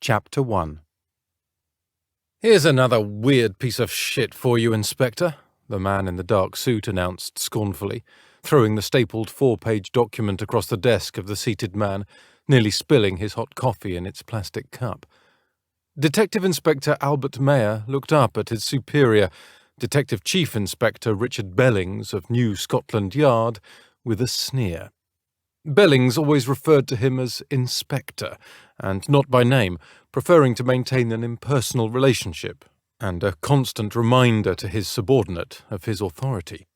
Chapter 1. "Here's another weird piece of shit for you, Inspector," the man in the dark suit announced scornfully, throwing the stapled 4-page document across the desk of the seated man, nearly spilling his hot coffee in its plastic cup. Detective Inspector Albert Mayer looked up at his superior, Detective Chief Inspector Richard Bellings of New Scotland Yard, with a sneer. Bellings always referred to him as Inspector, and not by name, preferring to maintain an impersonal relationship, and a constant reminder to his subordinate of his authority.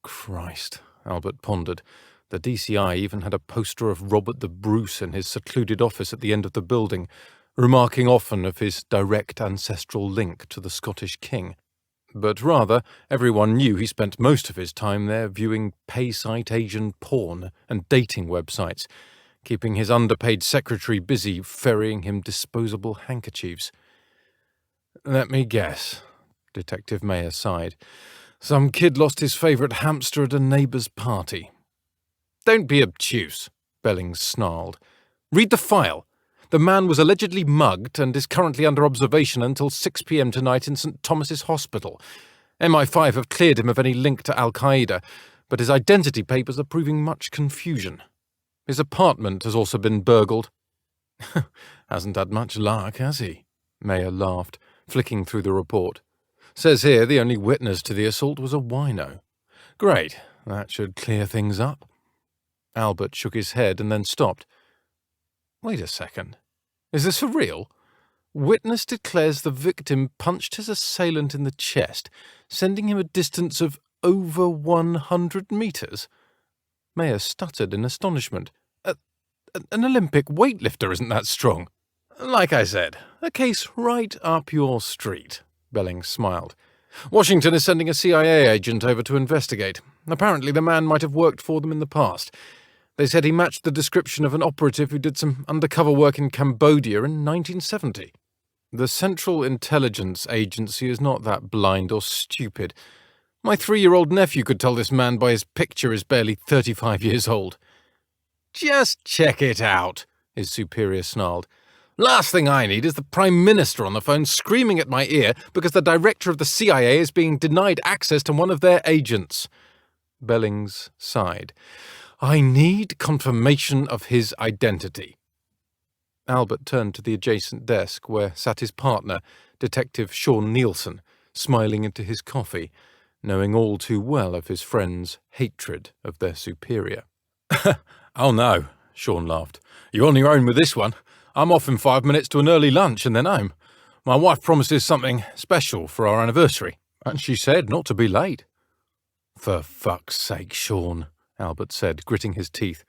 Christ, Albert pondered. The DCI even had a poster of Robert the Bruce in his secluded office at the end of the building, remarking often of his direct ancestral link to the Scottish king. But rather, everyone knew he spent most of his time there viewing pay-site Asian porn and dating websites, keeping his underpaid secretary busy ferrying him disposable handkerchiefs. "Let me guess," Detective Mayer sighed. "Some kid lost his favourite hamster at a neighbour's party." "Don't be obtuse," Bellings snarled. "Read the file. The man was allegedly mugged and is currently under observation until 6 p.m. tonight in St. Thomas's Hospital. MI5 have cleared him of any link to Al-Qaeda, but his identity papers are proving much confusion. His apartment has also been burgled." "Hasn't had much luck, has he?" Mayer laughed, flicking through the report. "Says here the only witness to the assault was a wino. Great, that should clear things up." Albert shook his head and then stopped. "Wait a second. Is this for real? Witness declares the victim punched his assailant in the chest, sending him a distance of over 100 meters. Mayer stuttered in astonishment. An Olympic weightlifter isn't that strong." "Like I said, a case right up your street," Bellings smiled. "Washington is sending a CIA agent over to investigate. Apparently the man might have worked for them in the past. They said he matched the description of an operative who did some undercover work in Cambodia in 1970. The Central Intelligence Agency is not that blind or stupid. My 3-year-old nephew could tell this man by his picture is barely 35 years old." "Just check it out," his superior snarled. "Last thing I need is the Prime Minister on the phone screaming at my ear because the director of the CIA is being denied access to one of their agents." Bellings sighed. "I need confirmation of his identity." Albert turned to the adjacent desk where sat his partner, Detective Sean Nielsen, smiling into his coffee, knowing all too well of his friend's hatred of their superior. "Oh no," Sean laughed. "You're on your own with this one. I'm off in 5 minutes to an early lunch and then home. My wife promises something special for our anniversary, and she said not to be late." "For fuck's sake, Sean," Albert said, gritting his teeth.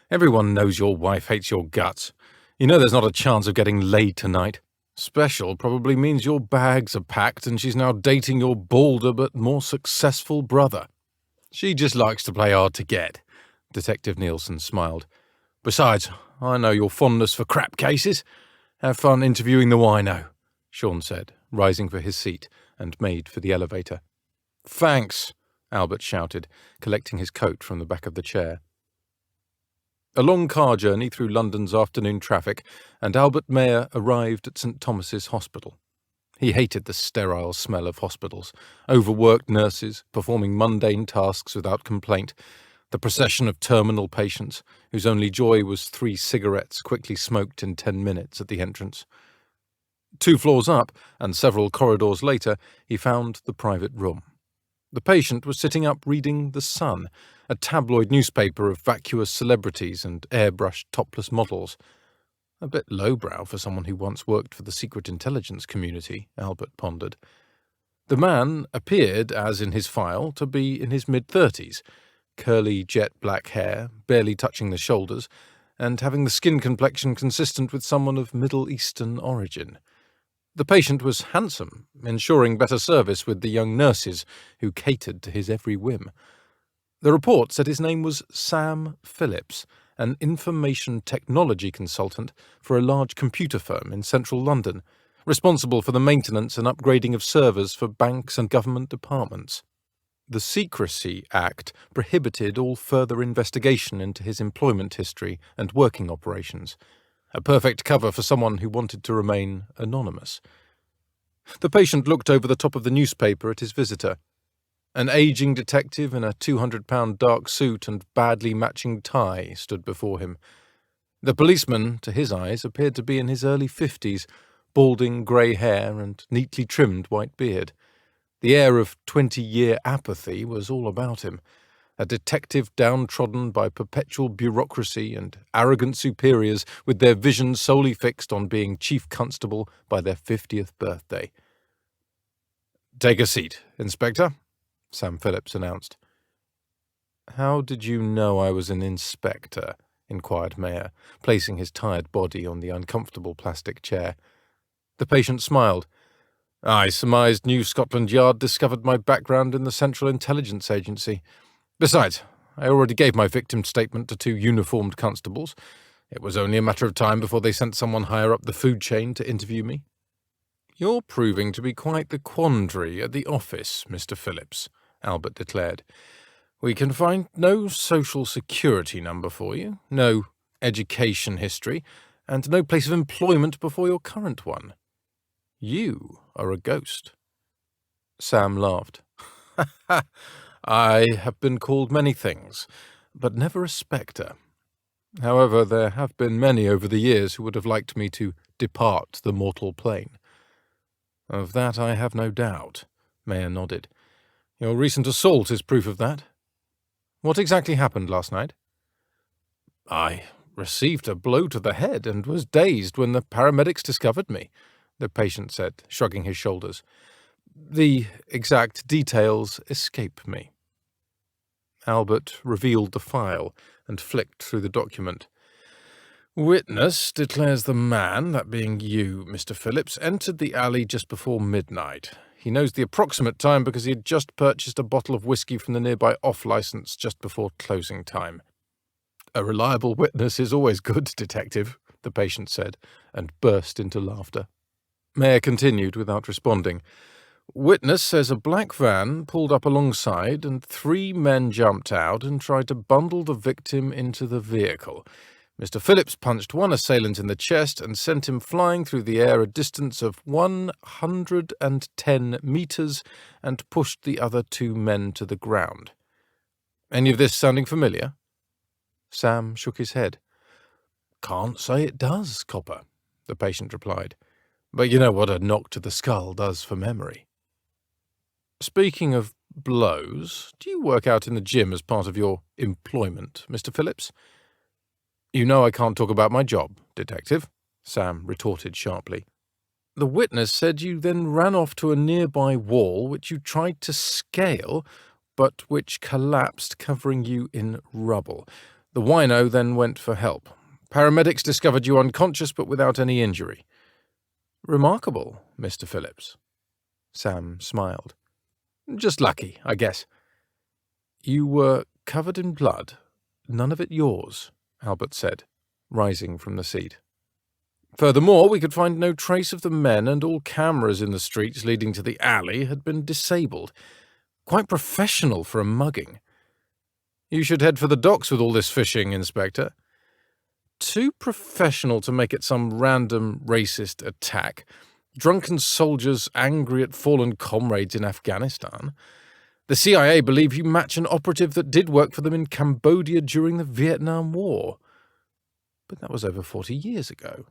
"Everyone knows your wife hates your guts. You know there's not a chance of getting laid tonight. Special probably means your bags are packed and she's now dating your balder but more successful brother." "She just likes to play hard to get," Detective Nielsen smiled. "Besides, I know your fondness for crap cases. Have fun interviewing the wino," Sean said, rising for his seat, and made for the elevator. "Thanks," Albert shouted, collecting his coat from the back of the chair. A long car journey through London's afternoon traffic, and Albert Mayer arrived at St. Thomas's Hospital. He hated the sterile smell of hospitals, overworked nurses performing mundane tasks without complaint, the procession of terminal patients, whose only joy was 3 cigarettes quickly smoked in 10 minutes at the entrance. 2 floors up, and several corridors later, he found the private room. The patient was sitting up reading The Sun, a tabloid newspaper of vacuous celebrities and airbrushed topless models. A bit lowbrow for someone who once worked for the secret intelligence community, Albert pondered. The man appeared, as in his file, to be in his mid-30s, curly jet-black hair, barely touching the shoulders, and having the skin complexion consistent with someone of Middle Eastern origin. The patient was handsome, ensuring better service with the young nurses who catered to his every whim. The report said his name was Sam Phillips, an information technology consultant for a large computer firm in central London, responsible for the maintenance and upgrading of servers for banks and government departments. The Secrecy Act prohibited all further investigation into his employment history and working operations. A perfect cover for someone who wanted to remain anonymous. The patient looked over the top of the newspaper at his visitor. An aging detective in a £200 dark suit and badly matching tie stood before him. The policeman, to his eyes, appeared to be in his early 50s, balding grey hair and neatly trimmed white beard. The air of 20-year apathy was all about him. A detective downtrodden by perpetual bureaucracy and arrogant superiors with their vision solely fixed on being chief constable by their 50th birthday. "Take a seat, Inspector," Sam Phillips announced. "How did you know I was an inspector?" inquired Mayer, placing his tired body on the uncomfortable plastic chair. The patient smiled. "I surmised New Scotland Yard discovered my background in the Central Intelligence Agency. Besides, I already gave my victim's statement to 2 uniformed constables. It was only a matter of time before they sent someone higher up the food chain to interview me." "You're proving to be quite the quandary at the office, Mr. Phillips," Albert declared. "We can find no social security number for you, no education history, and no place of employment before your current one. You are a ghost." Sam laughed. "I have been called many things, but never a spectre. However, there have been many over the years who would have liked me to depart the mortal plane." "Of that I have no doubt," Mayer nodded. "Your recent assault is proof of that. What exactly happened last night?" "I received a blow to the head and was dazed when the paramedics discovered me," the patient said, shrugging his shoulders. "The exact details escape me." Albert revealed the file and flicked through the document. "Witness declares the man, that being you, Mr. Phillips, entered the alley just before midnight. He knows the approximate time because he had just purchased a bottle of whiskey from the nearby off-license just before closing time." "A reliable witness is always good, Detective," the patient said, and burst into laughter. Mayer continued without responding. "Witness says a black van pulled up alongside and 3 men jumped out and tried to bundle the victim into the vehicle. Mr. Phillips punched one assailant in the chest and sent him flying through the air a distance of 110 meters and pushed the other 2 men to the ground. Any of this sounding familiar?" Sam shook his head. "Can't say it does, Copper," the patient replied. "But you know what a knock to the skull does for memory." "Speaking of blows, do you work out in the gym as part of your employment, Mr. Phillips?" "You know I can't talk about my job, Detective," Sam retorted sharply. "The witness said you then ran off to a nearby wall which you tried to scale, but which collapsed, covering you in rubble. The wino then went for help. Paramedics discovered you unconscious but without any injury." "Remarkable, Mr. Phillips." Sam smiled. "Just lucky, I guess." "You were covered in blood, none of it yours," Albert said, rising from the seat. "Furthermore, we could find no trace of the men, and all cameras in the streets leading to the alley had been disabled. Quite professional for a mugging. You should head for the docks with all this fishing, Inspector." "Too professional to make it some random racist attack. Drunken soldiers angry at fallen comrades in Afghanistan. The CIA believe you match an operative that did work for them in Cambodia during the Vietnam War. But that was over 40 years ago."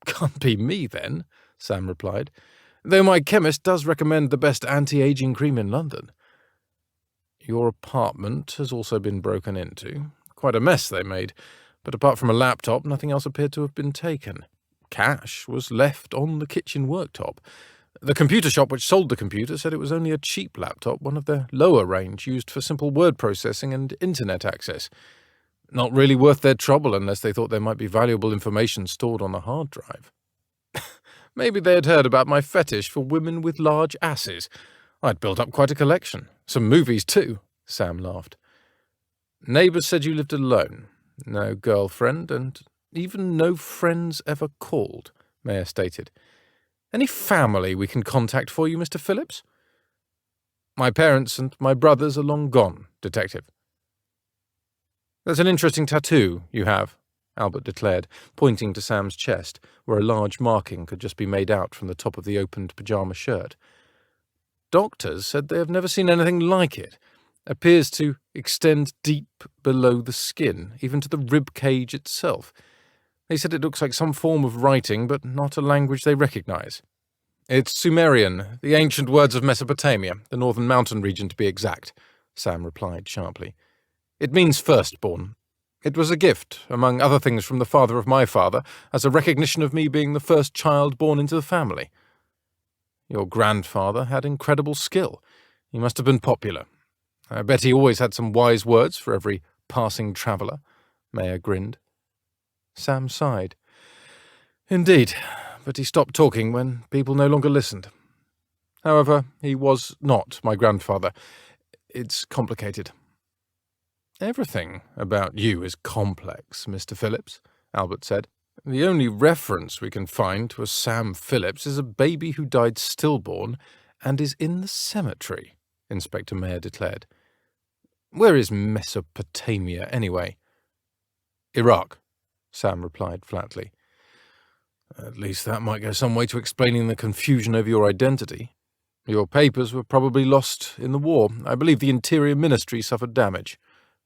"Can't be me, then," Sam replied, "though my chemist does recommend the best anti-aging cream in London." "Your apartment has also been broken into. Quite a mess they made, but apart from a laptop, nothing else appeared to have been taken. Cash was left on the kitchen worktop. The computer shop which sold the computer said it was only a cheap laptop, one of their lower range, used for simple word processing and internet access. Not really worth their trouble unless they thought there might be valuable information stored on a hard drive." "Maybe they had heard about my fetish for women with large asses. I'd built up quite a collection. Some movies, too," Sam laughed. "Neighbours said you lived alone. No girlfriend, and even no friends ever called," Mayer stated. "Any family we can contact for you, Mr. Phillips?" "My parents and my brothers are long gone, Detective." "That's an interesting tattoo you have," Albert declared, pointing to Sam's chest, where a large marking could just be made out from the top of the opened pyjama shirt. Doctors said they have never seen anything like it. Appears to extend deep below the skin, even to the rib cage itself. They said it looks like some form of writing, but not a language they recognize. It's Sumerian, the ancient words of Mesopotamia, the northern mountain region to be exact, Sam replied sharply. It means firstborn. It was a gift, among other things from the father of my father, as a recognition of me being the first child born into the family. Your grandfather had incredible skill. He must have been popular. I bet he always had some wise words for every passing traveller, Mayer grinned. Sam sighed. Indeed, but he stopped talking when people no longer listened. However, he was not my grandfather. It's complicated. Everything about you is complex, Mr. Phillips, Albert said. The only reference we can find to a Sam Phillips is a baby who died stillborn and is in the cemetery, Inspector Mayer declared. Where is Mesopotamia, anyway? Iraq, Sam replied flatly. At least that might go some way to explaining the confusion over your identity. Your papers were probably lost in the war. I believe the Interior Ministry suffered damage,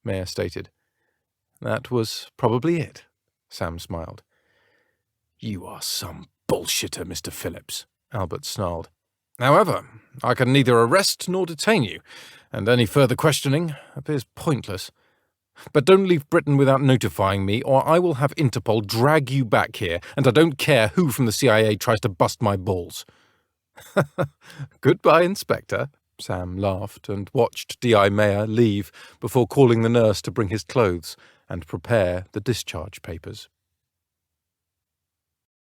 Mayer stated. That was probably it, Sam smiled. You are some bullshitter, Mr. Phillips, Albert snarled. However, I can neither arrest nor detain you, and any further questioning appears pointless. But don't leave Britain without notifying me, or I will have Interpol drag you back here, and I don't care who from the CIA tries to bust my balls. Goodbye, Inspector, Sam laughed and watched D.I. Mayer leave before calling the nurse to bring his clothes and prepare the discharge papers.